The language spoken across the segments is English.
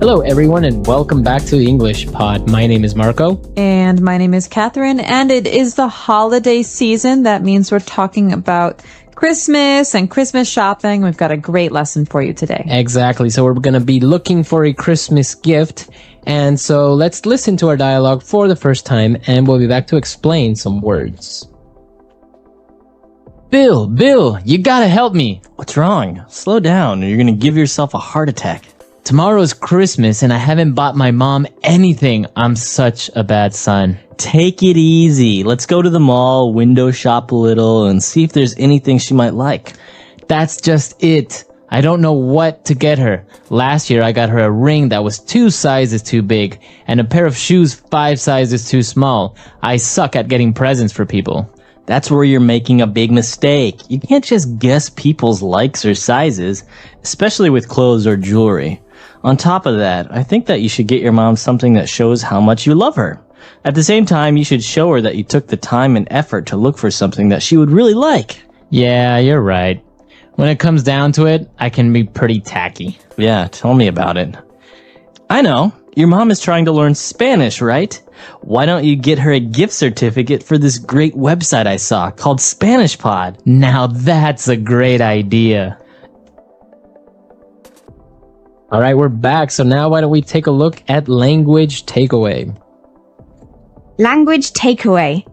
Hello, everyone, and welcome back to the English Pod. My name is Marco. And my name is Catherine, and it is the holiday season. That means we're talking about Christmas and Christmas shopping. We've got a great lesson for you today. Exactly. So we're going to be looking for a Christmas gift. And so let's listen to our dialogue for the first time, and we'll be back to explain some words. Bill, you gotta help me. What's wrong? Slow down or you're gonna give yourself a heart attack. Tomorrow's Christmas and I haven't bought my mom anything. I'm such a bad son. Take it easy. Let's go to the mall, window shop a little, and see if there's anything she might like. That's just it. I don't know what to get her. Last year I got her a ring that was 2 sizes too big and a pair of shoes 5 sizes too small. I suck at getting presents for people. That's where you're making a big mistake. You can't just guess people's likes or sizes, especially with clothes or jewelry. On top of that, I think that you should get your mom something that shows how much you love her. At the same time, you should show her that you took the time and effort to look for something that she would really like. Yeah, you're right. When it comes down to it, I can be pretty tacky. Yeah, tell me about it. I know. Your mom is trying to learn Spanish, right? Why don't you get her a gift certificate for this great website I saw called Spanish Pod? Now that's a great idea. All right, we're back. So now why don't we take a look at language takeaway? Language takeaway.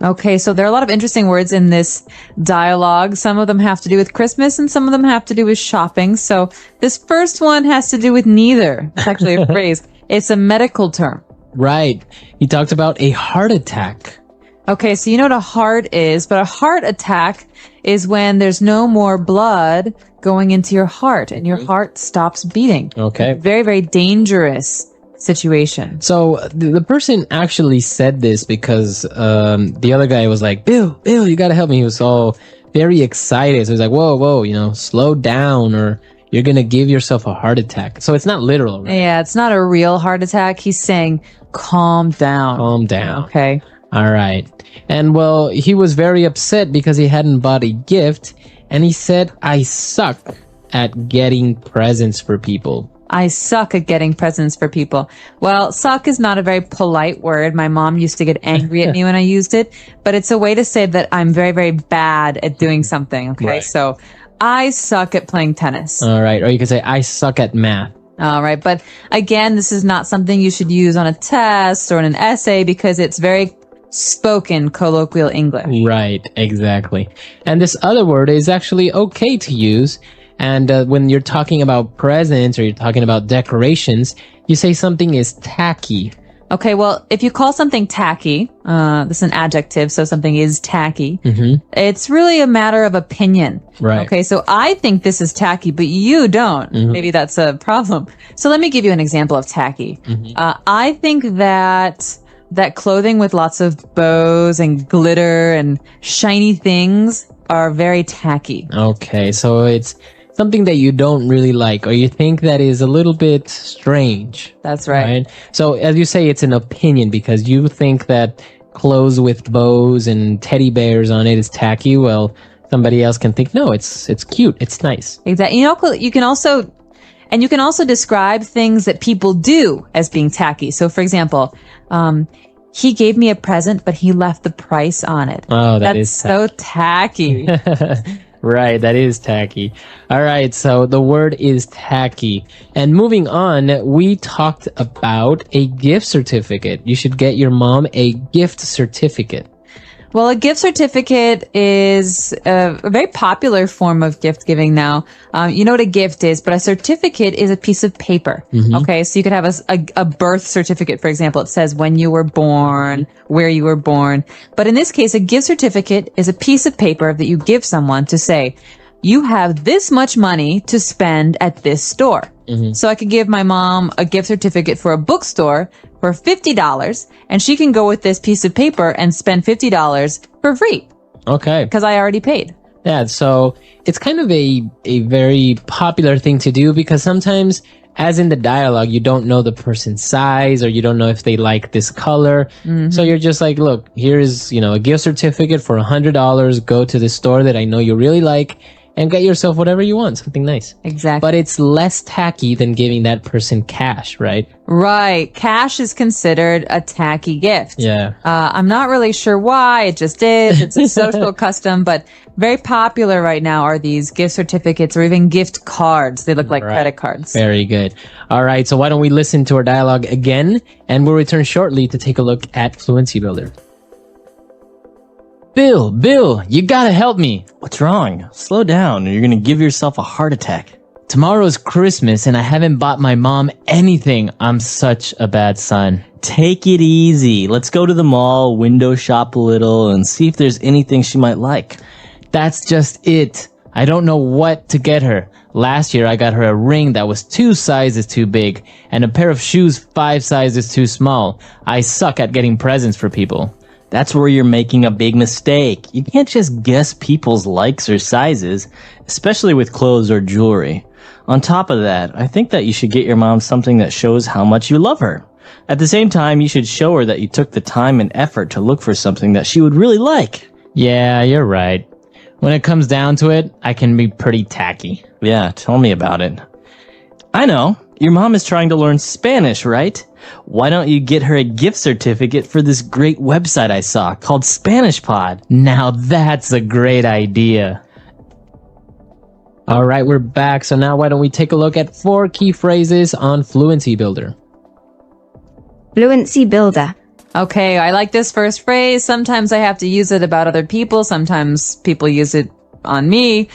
Okay, so there are a lot of interesting words in this dialogue. Some of them have to do with Christmas and some of them have to do with shopping. So this first one has to do with neither. It's actually a phrase. It's a medical term. Right. He talked about a heart attack. Okay, so you know what a heart is, but a heart attack is when there's no more blood going into your heart and your heart stops beating. Okay. Very, very dangerous situation. So the person actually said this because the other guy was like, Bill, you gotta help me. He was all very excited. So he's like, whoa, slow down or you're gonna give yourself a heart attack. So it's not literal, right? Yeah, it's not a real heart attack. He's saying, calm down. Calm down. Okay. All right. And well, he was very upset because he hadn't bought a gift. And he said, I suck at getting presents for people. I suck at getting presents for people. Well, suck is not a very polite word. My mom used to get angry at me when I used it, but it's a way to say that I'm very, very bad at doing something. Okay. Right. So I suck at playing tennis. All right. Or you could say, I suck at math. All right. But again, this is not something you should use on a test or in an essay because it's very spoken colloquial English. Right. Exactly. And this other word is actually okay to use. And when you're talking about presents or you're talking about decorations, you say something is tacky. Okay, well, if you call something tacky, this is an adjective, so something is tacky, it's really a matter of opinion. Right. Okay, so I think this is tacky, but you don't. Maybe that's a problem. So let me give you an example of tacky. I think that clothing with lots of bows and glitter and shiny things are very tacky. Okay, so it's something that you don't really like or you think that is a little bit strange. That's right. So as you say, it's an opinion because you think that clothes with bows and teddy bears on it is tacky. Well, somebody else can think, no, it's cute. It's nice. Exactly. You can also describe things that people do as being tacky. So for example, he gave me a present, but he left the price on it. Oh, That's so tacky. Right, that is tacky. All right, so the word is tacky. And moving on, we talked about a gift certificate. You should get your mom a gift certificate. Well, a gift certificate is a very popular form of gift giving now. You know what a gift is, but a certificate is a piece of paper. Okay, so you could have a birth certificate, for example. It says when you were born, where you were born. But in this case, a gift certificate is a piece of paper that you give someone to say, you have this much money to spend at this store. So I could give my mom a gift certificate for a bookstore for $50, and she can go with this piece of paper and spend $50 for free. Okay. Because I already paid. Yeah, so it's kind of a very popular thing to do because sometimes, as in the dialogue, you don't know the person's size or you don't know if they like this color. So you're just like, look, here's, a gift certificate for $100. Go to the store that I know you really like and get yourself whatever you want, something nice. Exactly. But it's less tacky than giving that person cash, right? Right. Cash is considered a tacky gift. Yeah. I'm not really sure why. It just is. It's a social custom, but very popular right now are these gift certificates or even gift cards. They look like credit cards. Very good. All right. So why don't we listen to our dialogue again, and we'll return shortly to take a look at Fluency Builder. Bill, you gotta help me. What's wrong? Slow down or you're gonna give yourself a heart attack. Tomorrow's Christmas and I haven't bought my mom anything. I'm such a bad son. Take it easy. Let's go to the mall, window shop a little, and see if there's anything she might like. That's just it. I don't know what to get her. Last year I got her a ring that was 2 sizes too big and a pair of shoes 5 sizes too small. I suck at getting presents for people. That's where you're making a big mistake. You can't just guess people's likes or sizes, especially with clothes or jewelry. On top of that, I think that you should get your mom something that shows how much you love her. At the same time, you should show her that you took the time and effort to look for something that she would really like. Yeah, you're right. When it comes down to it, I can be pretty tacky. Yeah, tell me about it. I know. Your mom is trying to learn Spanish, right? Why don't you get her a gift certificate for this great website I saw called Spanish Pod? Now that's a great idea. All right, we're back. So now why don't we take a look at 4 key phrases on Fluency Builder. Fluency Builder. Okay, I like this first phrase. Sometimes I have to use it about other people. Sometimes people use it on me.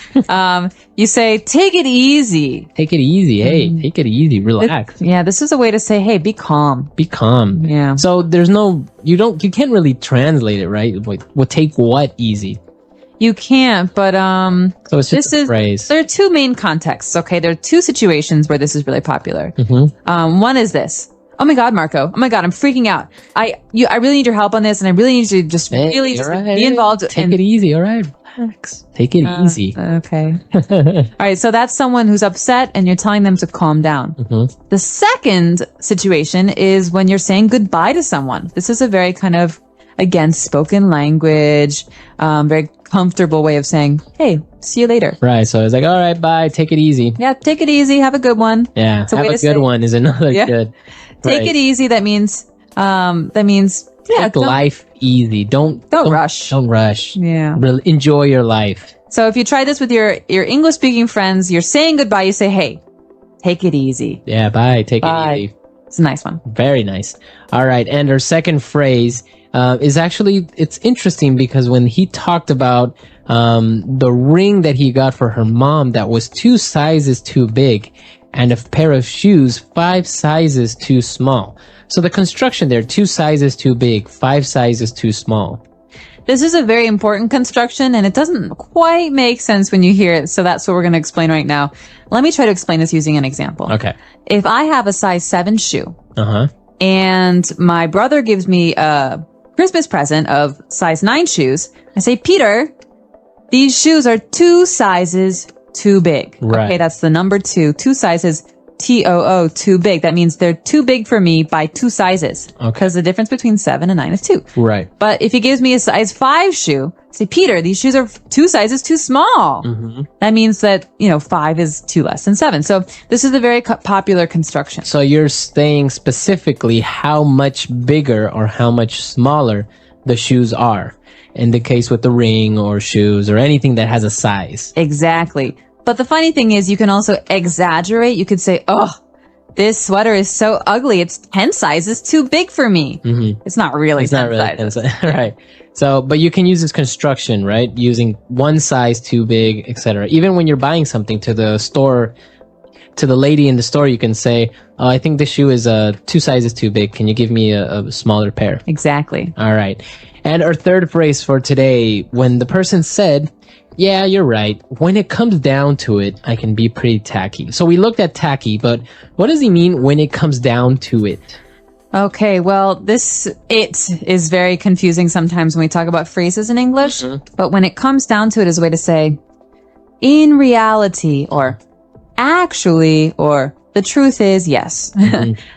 You say, take it easy. Take it easy. Hey, take it easy. Relax. This is a way to say, hey, be calm. Be calm. Yeah. So there's no, you can't really translate it, right? Like, well, take what easy? You can't, but So it's just a phrase. There are 2 main contexts. Okay, there are 2 situations where this is really popular. One is this. Oh my God, Marco. Oh my God, I'm freaking out. I really need your help on this, and I really need you to just be involved. Take it easy. All right. Relax. Take it easy. Okay. All right. So that's someone who's upset and you're telling them to calm down. The second situation is when you're saying goodbye to someone. This is a very kind of, again, spoken language, very comfortable way of saying, hey, see you later. Right. So it's like, all right, bye. Take it easy. Yeah. Take it easy. Have a good one. Yeah. Have a good one is another good. Take it easy. That means, take life easy. Don't rush. Don't rush. Yeah. Enjoy your life. So if you try this with your English speaking friends, you're saying goodbye. You say, hey, take it easy. Yeah. Bye. Take it easy. It's a nice one. Very nice. All right. And our second phrase is actually, it's interesting because when he talked about the ring that he got for her mom that was 2 sizes too big and a pair of shoes 5 sizes too small. So the construction there, 2 sizes too big, 5 sizes too small. This is a very important construction, and it doesn't quite make sense when you hear it, so that's what we're going to explain right now. Let me try to explain this using an example. Okay. If I have a size 7 shoe, and my brother gives me a Christmas present of size 9 shoes, I say, Peter, these shoes are 2 sizes too big. Right. Okay, that's the number 2 sizes, TOO, too big. That means they're too big for me by 2 sizes. Okay. Because the difference between 7 and 9 is 2. Right. But if he gives me a size 5 shoe, say, Peter, these shoes are 2 sizes too small. That means that, 5 is 2 less than 7. So this is a very popular construction. So you're saying specifically how much bigger or how much smaller the shoes are. In the case with the ring or shoes or anything that has a size. Exactly. But the funny thing is you can also exaggerate. You could say, oh, this sweater is so ugly. It's 10 sizes too big for me. It's not really 10 sizes. Right. So, but you can use this construction, right? Using 1 size too big, etc. Even when you're buying something to the store, to the lady in the store, you can say, oh, I think this shoe is 2 sizes too big. Can you give me a smaller pair? Exactly. All right. And our third phrase for today, when the person said, yeah, you're right. When it comes down to it, I can be pretty tacky. So we looked at tacky, but what does he mean when it comes down to it? Okay, well, it is very confusing sometimes when we talk about phrases in English. But when it comes down to it is a way to say, in reality, or actually, or the truth is yes.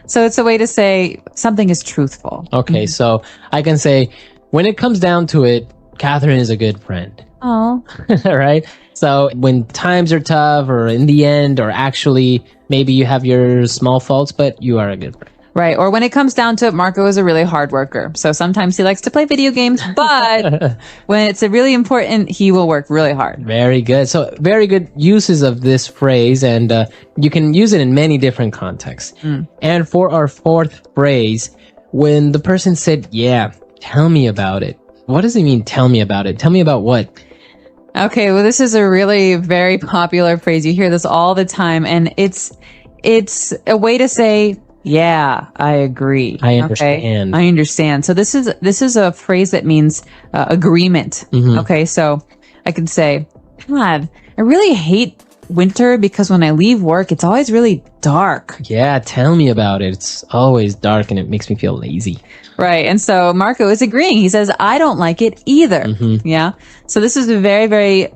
So it's a way to say something is truthful. Okay, so I can say, when it comes down to it, Catherine is a good friend. Oh. Right? So when times are tough or in the end, or actually maybe you have your small faults, but you are a good friend. Right. Or when it comes down to it, Marco is a really hard worker. So sometimes he likes to play video games, but when it's a really important, he will work really hard. Very good. So very good uses of this phrase, and you can use it in many different contexts. And for our fourth phrase, when the person said, yeah, tell me about it. What does it mean, tell me about it? Tell me about what? Okay. Well, this is a really very popular phrase. You hear this all the time, and it's a way to say, yeah, I agree. I understand. Okay? I understand. So this is a phrase that means agreement. Okay, so I could say, God, I really hate winter because when I leave work, it's always really dark. Yeah, tell me about it. It's always dark and it makes me feel lazy. Right. And so Marco is agreeing. He says, I don't like it either. Yeah. So this is a very, very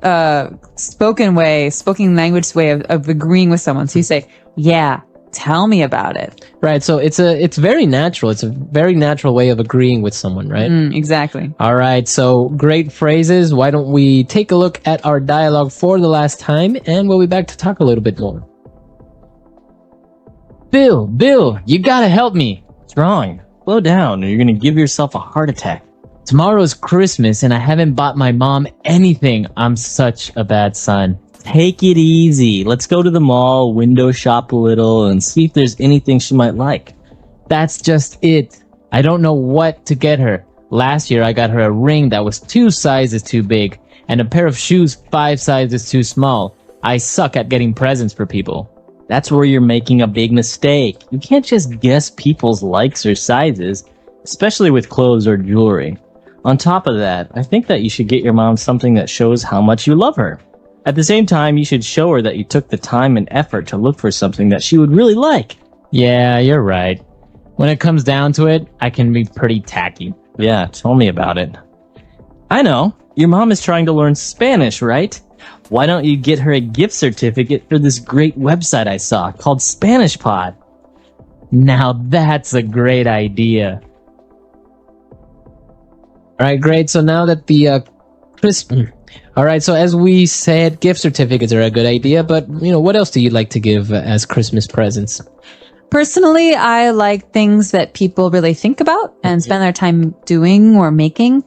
spoken language way of agreeing with someone. So you say, yeah, tell me about it. Right. So it's very natural. It's a very natural way of agreeing with someone, right? Exactly. All right. So great phrases. Why don't we take a look at our dialogue for the last time, and we'll be back to talk a little bit more. Bill, you gotta help me. What's wrong? Slow down or you're gonna give yourself a heart attack. Tomorrow's Christmas and I haven't bought my mom anything. I'm such a bad son. Take it easy. Let's go to the mall, window shop a little, and see if there's anything she might like. That's just it. I don't know what to get her. Last year I got her a ring that was 2 sizes too big and a pair of shoes 5 sizes too small. I suck at getting presents for people. That's where you're making a big mistake. You can't just guess people's likes or sizes, especially with clothes or jewelry. On top of that, I think that you should get your mom something that shows how much you love her. At the same time, you should show her that you took the time and effort to look for something that she would really like. Yeah, you're right. When it comes down to it, I can be pretty tacky. Yeah, tell me about it. I know. Your mom is trying to learn Spanish, right? Why don't you get her a gift certificate for this great website I saw called Spanish Pod? Now that's a great idea. All right, great. So now that the all right, so as we said, gift certificates are a good idea, but what else do you like to give as Christmas presents? Personally, I like things that people really think about and spend their time doing or making.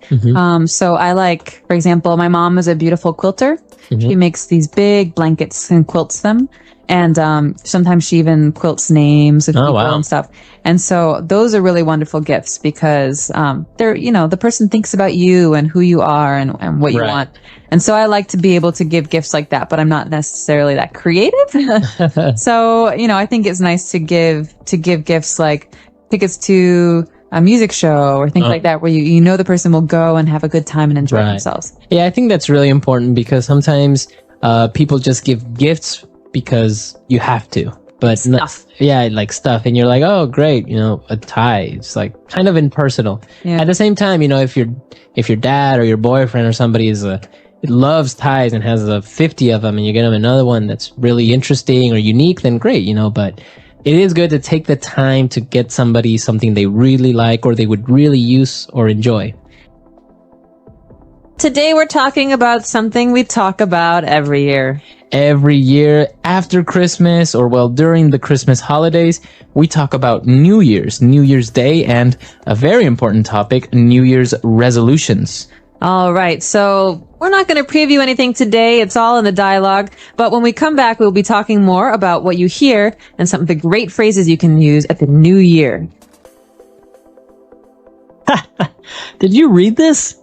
So I like, for example, my mom is a beautiful quilter. She makes these big blankets and quilts them. And sometimes she even quilts names of people and stuff. And so those are really wonderful gifts because they're, the person thinks about you and who you are and what you want. And so I like to be able to give gifts like that, but I'm not necessarily that creative. So, I think it's nice to give gifts like tickets to a music show or things like that, where the person will go and have a good time and enjoy themselves. Yeah, I think that's really important because sometimes people just give gifts because you have to, but Stuff. like stuff, and you're like, oh great, a tie. It's like kind of impersonal. At the same time, if your dad or your boyfriend or somebody loves ties and has 50 of them, and you get them another one that's really interesting or unique, then great, but it is good to take the time to get somebody something they really like or they would really use or enjoy. Today we're talking about something we talk about every year. Every year after Christmas, or during the Christmas holidays, we talk about New Year's Day, and a very important topic, New Year's resolutions. All right, so we're not going to preview anything today. It's all in the dialogue. But when we come back, we'll be talking more about what you hear and some of the great phrases you can use at the new year. Did you read this?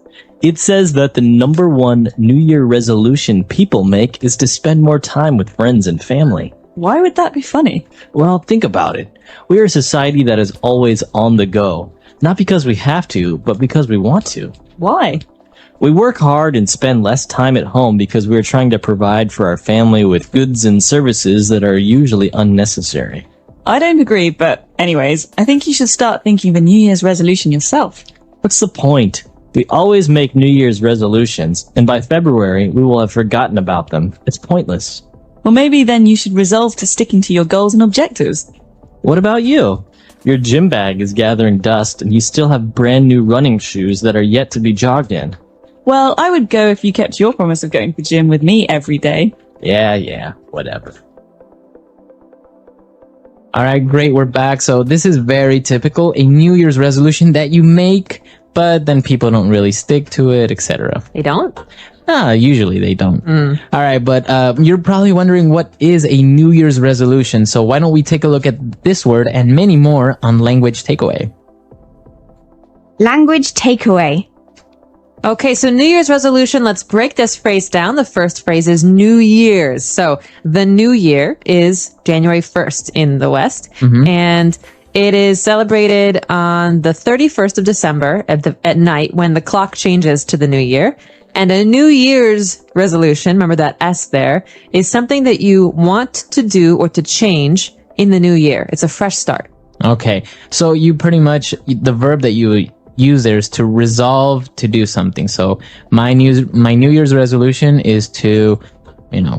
It says that the number one New Year resolution people make is to spend more time with friends and family. Why would that be funny? Well, think about it. We are a society that is always on the go. Not because we have to, but because we want to. Why? We work hard and spend less time at home because we are trying to provide for our family with goods and services that are usually unnecessary. I don't agree, but anyways, I think you should start thinking of a New Year's resolution yourself. What's the point? We always make New Year's resolutions, and by February, we will have forgotten about them. It's pointless. Well, maybe then you should resolve to sticking to your goals and objectives. What about you? Your gym bag is gathering dust, and you still have brand new running shoes that are yet to be jogged in. Well, I would go if you kept your promise of going to the gym with me every day. Yeah, whatever. All right, great. We're back. So this is very typical, a New Year's resolution that you make, but then people don't really stick to it, etc. They don't? Usually they don't. All right, but you're probably wondering what is a New Year's resolution. So why don't we take a look at this word and many more on Language Takeaway. Language takeaway. Okay, so New Year's resolution, let's break this phrase down. The first phrase is New Year's. So the New Year is January 1st in the West, and it is celebrated on the 31st of December at night when the clock changes to the New Year. And a New Year's resolution, remember that S there, is something that you want to do or to change in the new year. It's a fresh start. Okay, so you pretty much, the verb that you use there is to resolve to do something. So my New Year's resolution is to,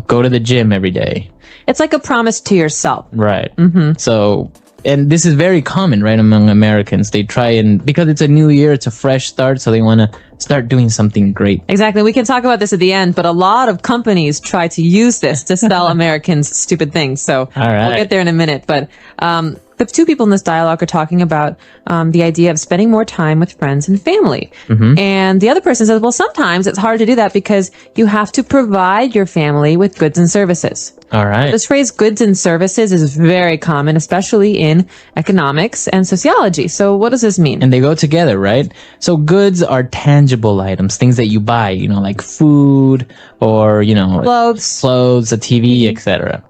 go to the gym every day. It's like a promise to yourself. Right. So, and this is very common, right, among Americans. They try and, because it's a new year, it's a fresh start, so they want to start doing something great. Exactly. We can talk about this at the end, but a lot of companies try to use this to sell Americans stupid things. So right. We'll get there in a minute. But the two people in this dialogue are talking about the idea of spending more time with friends and family. And the other person says, well, sometimes it's hard to do that because you have to provide your family with goods and services. All right. This phrase goods and services is very common, especially in economics and sociology. So what does this mean? And they go together, right? So goods are tangible items, things that you buy, like food or, clothes, a TV, etc.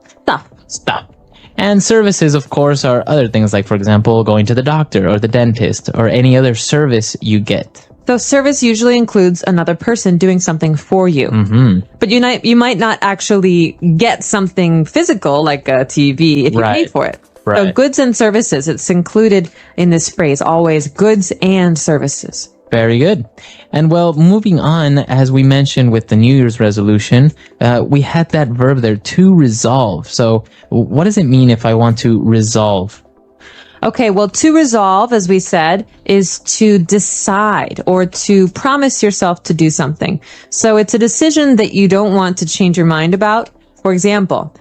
Stuff. And services, of course, are other things like, for example, going to the doctor or the dentist or any other service you get. So service usually includes another person doing something for you. But you might not actually get something physical like a TV if you pay for it. Right. So goods and services, it's included in this phrase, always goods and services. Very good. And well, moving on, as we mentioned with the New Year's resolution, we had that verb there, to resolve. So what does it mean if I want to resolve? Okay, well, to resolve, as we said, is to decide or to promise yourself to do something. So it's a decision that you don't want to change your mind about. For example,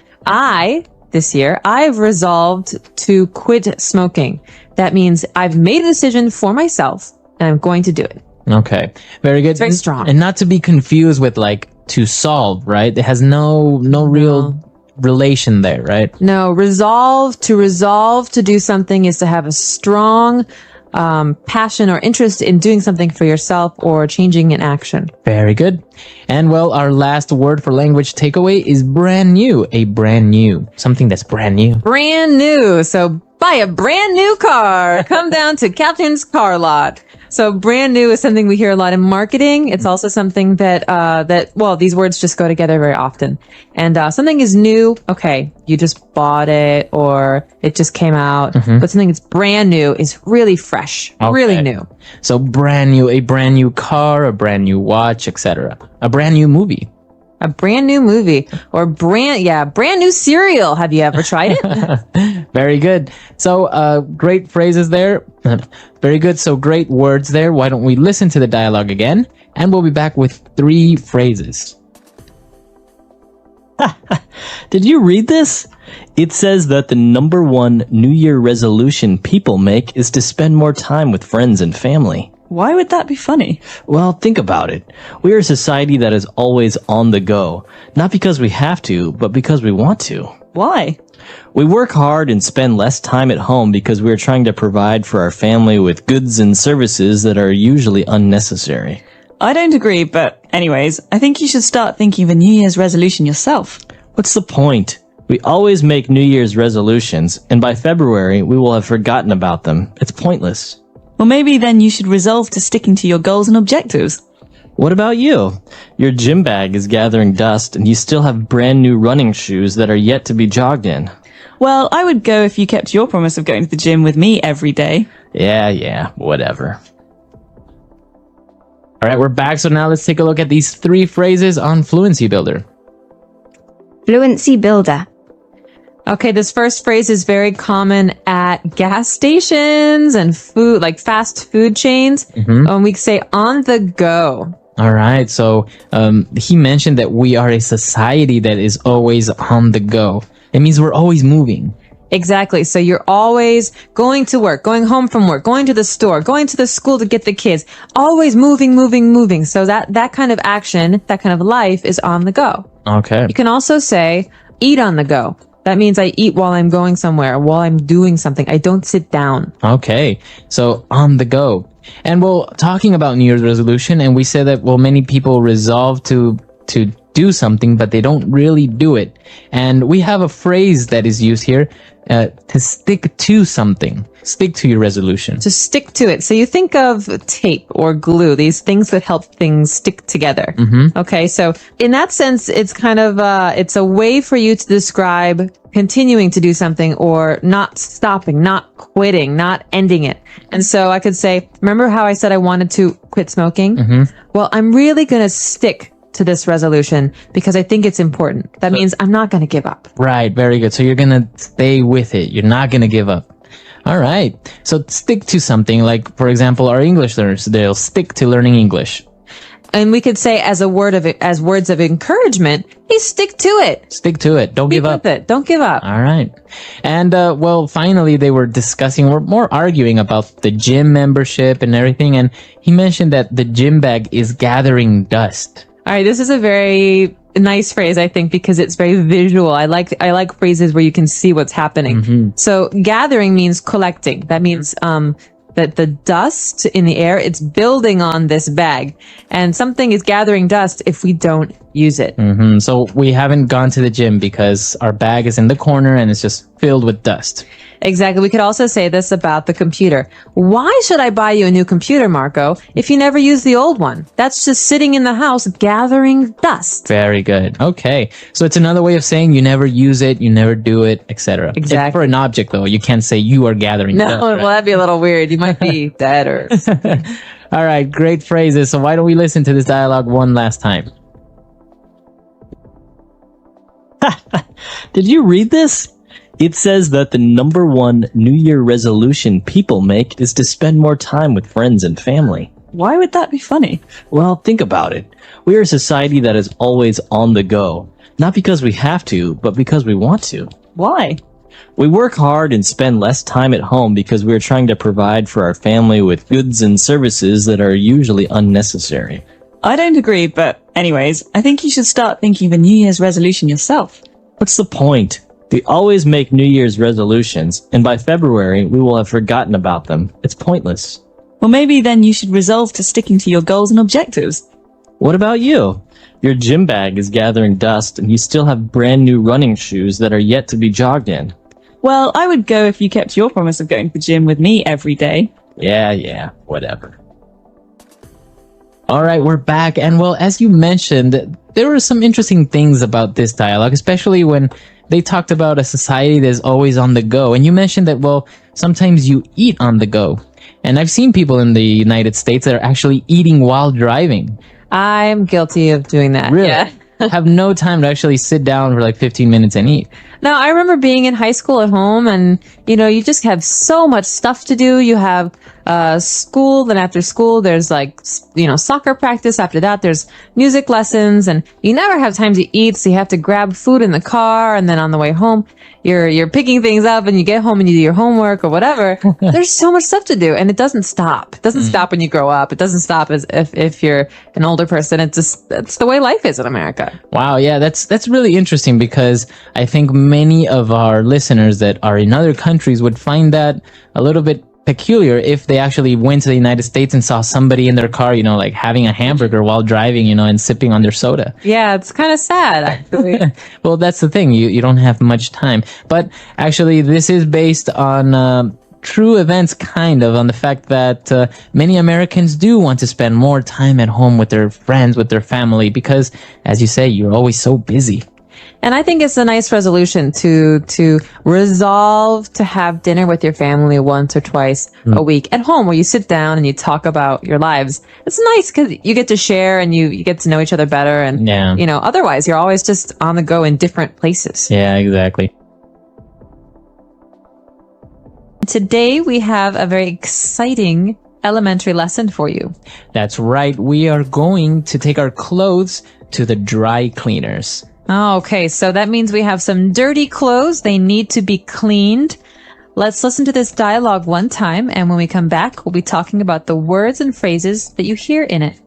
this year, I've resolved to quit smoking. That means I've made a decision for myself and I'm going to do it. Okay, very good. It's very strong. And not to be confused with like to solve, right? It has no real relation there, right? No, resolve to do something is to have a strong passion or interest in doing something for yourself or changing an action. Very good. And well, our last word for language takeaway is brand new. A brand new. Something that's brand new. Brand new. So buy a brand new car. Come down to Captain's Car Lot. So brand new is something we hear a lot in marketing. It's also something that these words just go together very often. And something is new. Okay, you just bought it or it just came out. But something that's brand new is really fresh, really new. So brand new, a brand new car, a brand new watch, etc. A brand new movie. A brand new movie or brand new cereal. Have you ever tried it? Very good. So, great phrases there. Very good. So great words there. Why don't we listen to the dialogue again? And we'll be back with 3 phrases. Did you read this? It says that the number 1 New Year resolution people make is to spend more time with friends and family. Why would that be funny? Well, think about it. We are a society that is always on the go. Not because we have to, but because we want to. Why? We work hard and spend less time at home because we are trying to provide for our family with goods and services that are usually unnecessary. I don't agree, but anyways, I think you should start thinking of a New Year's resolution yourself. What's the point? We always make New Year's resolutions, and by February, we will have forgotten about them. It's pointless. Well, maybe then you should resolve to sticking to your goals and objectives. What about you? Your gym bag is gathering dust, and you still have brand new running shoes that are yet to be jogged in. Well, I would go if you kept your promise of going to the gym with me every day. Yeah, whatever. All right, we're back. So now let's take a look at these 3 phrases on Fluency Builder. Fluency builder. Okay, this first phrase is very common at gas stations and food, like fast food chains. We say on the go. All right. So he mentioned that we are a society that is always on the go. It means we're always moving. Exactly. So you're always going to work, going home from work, going to the store, going to the school to get the kids, always moving, moving, moving. So that kind of action, that kind of life is on the go. Okay. You can also say eat on the go. That means I eat while I'm going somewhere, while I'm doing something. I don't sit down. Okay. So on the go. And well, talking about New Year's resolution, and we said that, well, many people resolve to do something, but they don't really do it. And we have a phrase that is used here, to stick to something. Stick to your resolution. To stick to it. So you think of tape or glue, these things that help things stick together. Okay. So in that sense, it's kind of, it's a way for you to describe continuing to do something or not stopping, not quitting, not ending it. And so I could say, remember how I said I wanted to quit smoking? Well, I'm really going to stick to this resolution because I think it's important. That means I'm not going to give up. Right. Very good. So you're going to stay with it. You're not going to give up. All right. So stick to something, like, for example, our English learners, they'll stick to learning English. And we could say as words of encouragement, hey, stick to it. Stick to it. Don't give up. With it. Don't give up. All right. And, well, finally, they were discussing, or more arguing about the gym membership and everything. And he mentioned that the gym bag is gathering dust. All right. This is a very nice phrase, I think, because it's very visual. I like phrases where you can see what's happening. So gathering means collecting. That means, that the dust in the air, it's building on this bag, and something is gathering dust if we don't use it. So we haven't gone to the gym because our bag is in the corner and it's just filled with dust. Exactly. We could also say this about the computer. Why should I buy you a new computer, Marco, if you never use the old one? That's just sitting in the house gathering dust. Very good. Okay. So it's another way of saying you never use it, you never do it, etc. Exactly. For an object, though, you can't say you are gathering No, dust. well, that'd be a little weird. You might be dead or... All right. Great phrases. So why don't we listen to this dialogue one last time? Did you read this? It says that the number one New Year resolution people make is to spend more time with friends and family. Why would that be funny? Well, think about it. We are a society that is always on the go. Not because we have to, but because we want to. Why? We work hard and spend less time at home because we are trying to provide for our family with goods and services that are usually unnecessary. I don't agree, but anyways, I think you should start thinking of a New Year's resolution yourself. What's the point? We always make New Year's resolutions, and by February, we will have forgotten about them. It's pointless. Well, maybe then you should resolve to sticking to your goals and objectives. What about you? Your gym bag is gathering dust, and you still have brand new running shoes that are yet to be jogged in. Well, I would go if you kept your promise of going to the gym with me every day. Yeah, whatever. All right, we're back. And well, as you mentioned, there were some interesting things about this dialogue, especially when they talked about a society that's always on the go. And you mentioned that, well, sometimes you eat on the go. And I've seen people in the United States that are actually eating while driving. I'm guilty of doing that. Really? Yeah. Have no time to actually sit down for like 15 minutes and eat. Now, I remember being in high school at home and, you just have so much stuff to do. You have school, then after school, there's like, soccer practice. After that, there's music lessons and you never have time to eat. So you have to grab food in the car. And then on the way home, you're picking things up and you get home and you do your homework or whatever. There's so much stuff to do and it doesn't stop. It doesn't stop when you grow up. It doesn't stop as if you're an older person. That's the way life is in America. Wow. Yeah. That's really interesting because I think many of our listeners that are in other countries would find that a little bit peculiar if they actually went to the United States and saw somebody in their car, like having a hamburger while driving, and sipping on their soda. Yeah, it's kind of sad, actually. Well, that's the thing. You don't have much time. But actually, this is based on true events, kind of, on the fact that many Americans do want to spend more time at home with their friends, with their family, because, as you say, you're always so busy. And I think it's a nice resolution to resolve to have dinner with your family once or twice a week at home, where you sit down and you talk about your lives. It's nice because you get to share and you get to know each other better. And, otherwise you're always just on the go in different places. Yeah, exactly. Today we have a very exciting elementary lesson for you. That's right. We are going to take our clothes to the dry cleaners. Oh, okay, so that means we have some dirty clothes. They need to be cleaned. Let's listen to this dialogue one time, and when we come back, we'll be talking about the words and phrases that you hear in it.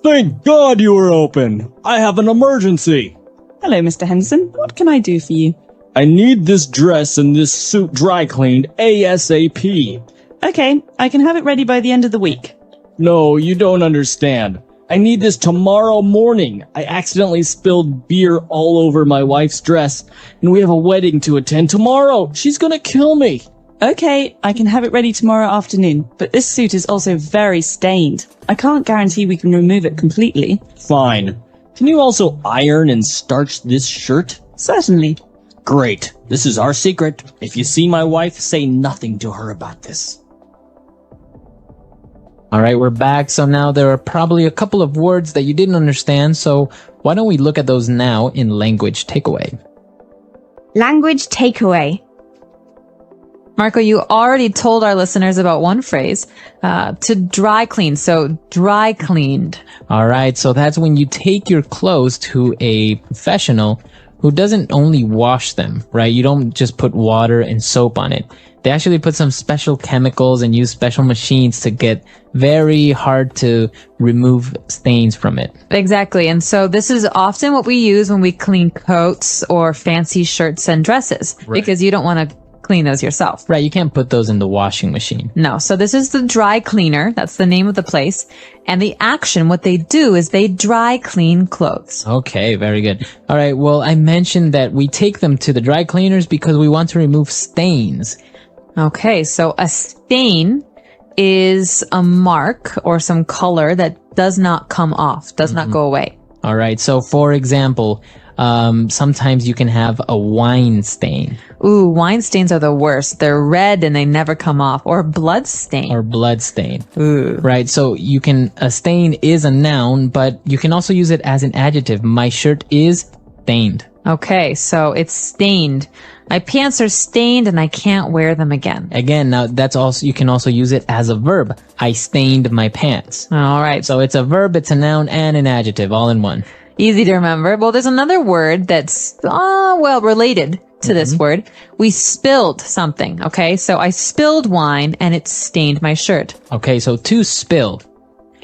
Thank God you were open. I have an emergency. Hello, Mr. Henderson. What can I do for you? I need this dress and this suit dry cleaned ASAP. Okay, I can have it ready by the end of the week. No, you don't understand. I need this tomorrow morning. I accidentally spilled beer all over my wife's dress, and we have a wedding to attend tomorrow. She's gonna kill me. Okay, I can have it ready tomorrow afternoon, but this suit is also very stained. I can't guarantee we can remove it completely. Fine. Can you also iron and starch this shirt? Certainly. Great. This is our secret. If you see my wife, say nothing to her about this. All right, we're back. So now there are probably a couple of words that you didn't understand. So why don't we look at those now in language takeaway? Language takeaway. Marco, you already told our listeners about one phrase, to dry clean. So dry cleaned. All right, so that's when you take your clothes to a professional who doesn't only wash them, right? You don't just put water and soap on it. They actually put some special chemicals and use special machines to get very hard to remove stains from it. Exactly. And so this is often what we use when we clean coats or fancy shirts and dresses, because you don't want to clean those yourself. Right, you can't put those in the washing machine. No. So this is the dry cleaner. That's the name of the place. And the action, what they do is they dry clean clothes. Okay, very good. All right, well, I mentioned that we take them to the dry cleaners because we want to remove stains. Okay, so a stain is a mark or some color that does not come off, does not go away. All right, so for example, sometimes you can have a wine stain. Ooh, wine stains are the worst. They're red and they never come off. Or blood stain. Or blood stain. Ooh. Right, so a stain is a noun, but you can also use it as an adjective. My shirt is stained. Okay, so it's stained. My pants are stained and I can't wear them again. Again, now you can also use it as a verb. I stained my pants. All right. So it's a verb, it's a noun, and an adjective all in one. Easy to remember. Well, there's another word that's, related to this word. We spilled something. Okay. So I spilled wine and it stained my shirt. Okay. So to spill.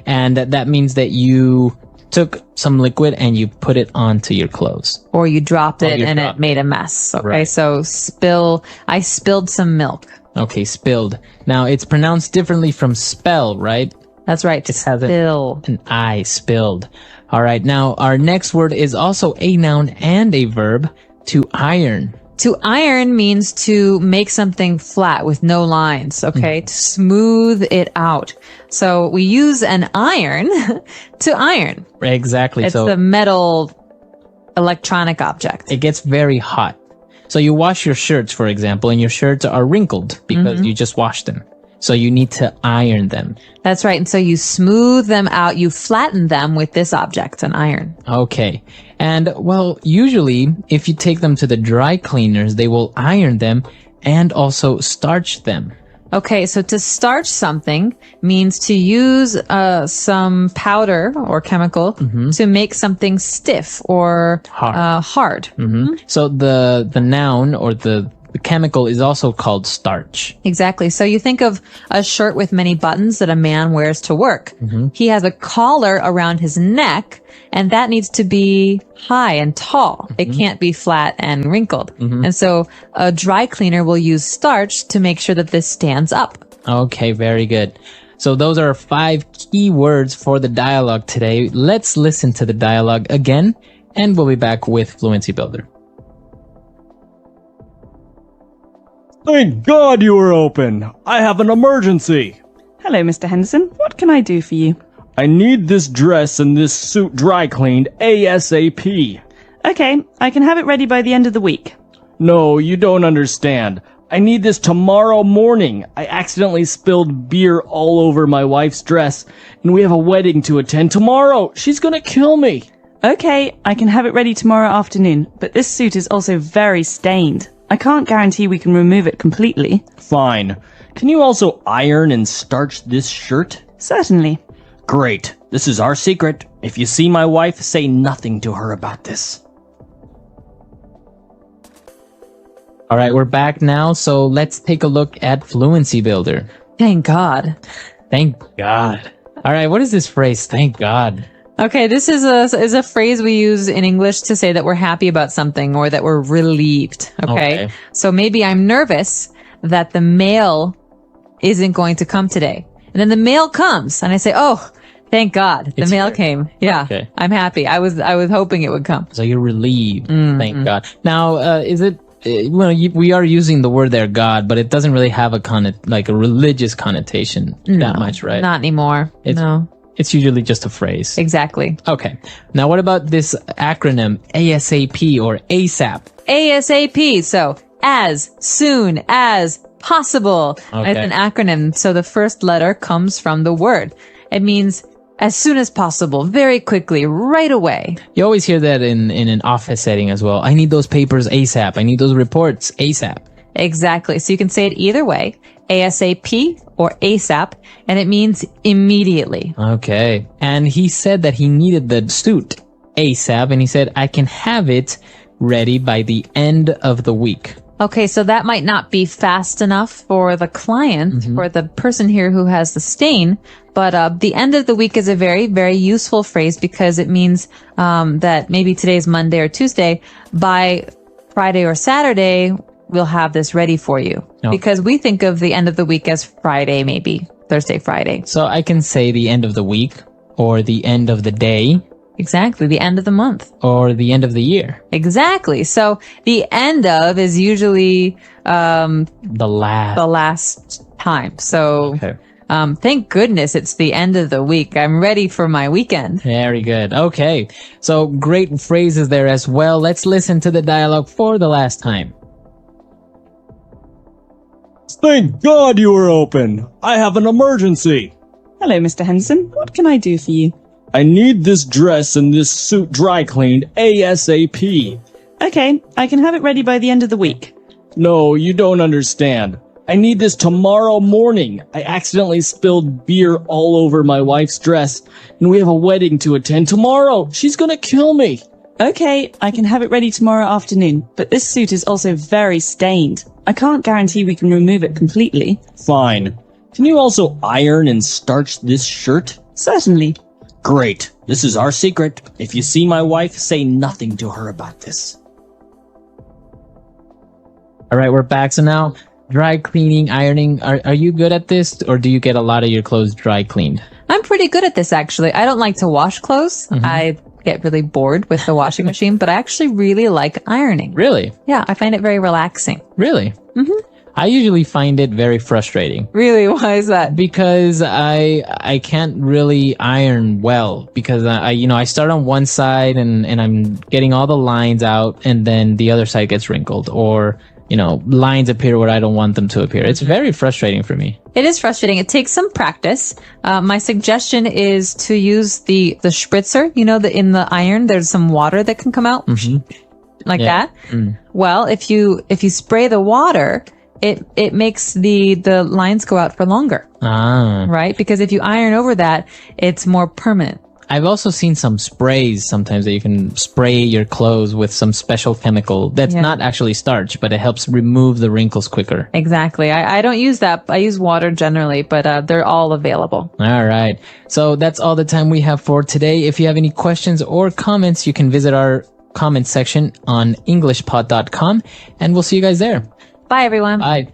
And that means that you took some liquid and you put it onto your clothes. Or you dropped it and it made a mess. Okay. Right. So I spilled some milk. Okay. Spilled. Now it's pronounced differently from spell, right? That's right. It has spill. an I, spilled. All right. Now our next word is also a noun and a verb, to iron. To iron means to make something flat with no lines, okay? To smooth it out. So we use an iron to iron. Exactly. It's the metal electronic object. It gets very hot. So you wash your shirts, for example, and your shirts are wrinkled because you just washed them. So you need to iron them. That's right. And so you smooth them out, you flatten them with this object, an iron. Okay. And well, usually if you take them to the dry cleaners, they will iron them and also starch them. Okay, so to starch something means to use some powder or chemical to make something stiff or hard. So the noun or the chemical is also called starch. Exactly. So you think of a shirt with many buttons that a man wears to work. He has a collar around his neck, and that needs to be high and tall. It can't be flat and wrinkled. And so a dry cleaner will use starch to make sure that this stands up. Okay, very good. So those are 5 key words for the dialogue today. Let's listen to the dialogue again, and we'll be back with Fluency Builder. Thank God you were open. I have an emergency. Hello, Mr. Henderson. What can I do for you? I need this dress and this suit dry cleaned ASAP. Okay, I can have it ready by the end of the week. No, you don't understand. I need this tomorrow morning. I accidentally spilled beer all over my wife's dress, and we have a wedding to attend tomorrow. She's gonna kill me. Okay, I can have it ready tomorrow afternoon, but this suit is also very stained. I can't guarantee we can remove it completely. Fine. Can you also iron and starch this shirt? Certainly. Great. This is our secret. If you see my wife, say nothing to her about this. All right, we're back now. So let's take a look at Fluency Builder. Thank God. Thank God. All right, what is this phrase? Thank God. Okay, this is a phrase we use in English to say that we're happy about something or that we're relieved. Okay. So maybe I'm nervous that the mail isn't going to come today. And then the mail comes and I say, "Oh, thank God. The mail came." Yeah. Okay. I'm happy. I was hoping it would come. So you're relieved. Thank God. Now, is it, we are using the word there, God, but it doesn't really have a religious connotation that much, right? Not anymore. No. It's usually just a phrase. Exactly. Okay. Now, what about this acronym ASAP or ASAP? ASAP. So as soon as possible. Okay. It's an acronym. So the first letter comes from the word. It means as soon as possible, very quickly, right away. You always hear that in an office setting as well. I need those papers ASAP. I need those reports ASAP. Exactly. So you can say it either way, ASAP or ASAP, and it means immediately. Okay. And he said that he needed the suit ASAP, and he said, I can have it ready by the end of the week. Okay, so that might not be fast enough for the client, for the person here who has the stain, but the end of the week is a very, very useful phrase because it means that maybe today's Monday or Tuesday, by Friday or Saturday, we'll have this ready for you. Okay. Because we think of the end of the week as Friday, maybe Thursday, Friday. So I can say the end of the week, or the end of the day, Exactly, the end of the month. or the end of the year. Exactly. So the end of is usually The last. the last time. So Okay. thank goodness it's the end of the week. I'm ready for my weekend. Very good. Okay. So great phrases there as well. Let's listen to the dialogue for the last time. Thank God you were open. I have an emergency. Hello, Mr. Henderson. What can I do for you? I need this dress and this suit dry cleaned ASAP. Okay, I can have it ready by the end of the week. No, you don't understand. I need this tomorrow morning. I accidentally spilled beer all over my wife's dress, and we have a wedding to attend tomorrow. She's gonna kill me. Okay, I can have it ready tomorrow afternoon, but this suit is also very stained. I can't guarantee we can remove it completely. Fine. Can you also iron and starch this shirt? Certainly. Great. This is our secret. If you see my wife, say nothing to her about this. All right, we're back. So now, dry cleaning, ironing. Are you good at this, or do you get a lot of your clothes dry cleaned? I'm pretty good at this, actually. I don't like to wash clothes. I get really bored with the washing machine, but I actually really like ironing. Really? Yeah, I find it very relaxing. Really? I usually find it very frustrating Really? Why is that? because I can't really iron well because I start on one side and I'm getting all the lines out, and then the other side gets wrinkled, or lines appear where I don't want them to appear. It's very frustrating for me. It is frustrating. It takes some practice. My suggestion is to use the spritzer. In the iron, there's some water that can come out like that. Well, if you spray the water, it makes the lines go out for longer, right? Because if you iron over that, it's more permanent. I've also seen some sprays sometimes that you can spray your clothes with some special chemical that's not actually starch, but it helps remove the wrinkles quicker. Exactly. I don't use that. I use water generally, but they're all available. All right. So that's all the time we have for today. If you have any questions or comments, you can visit our comment section on englishpod.com, and we'll see you guys there. Bye, everyone. Bye.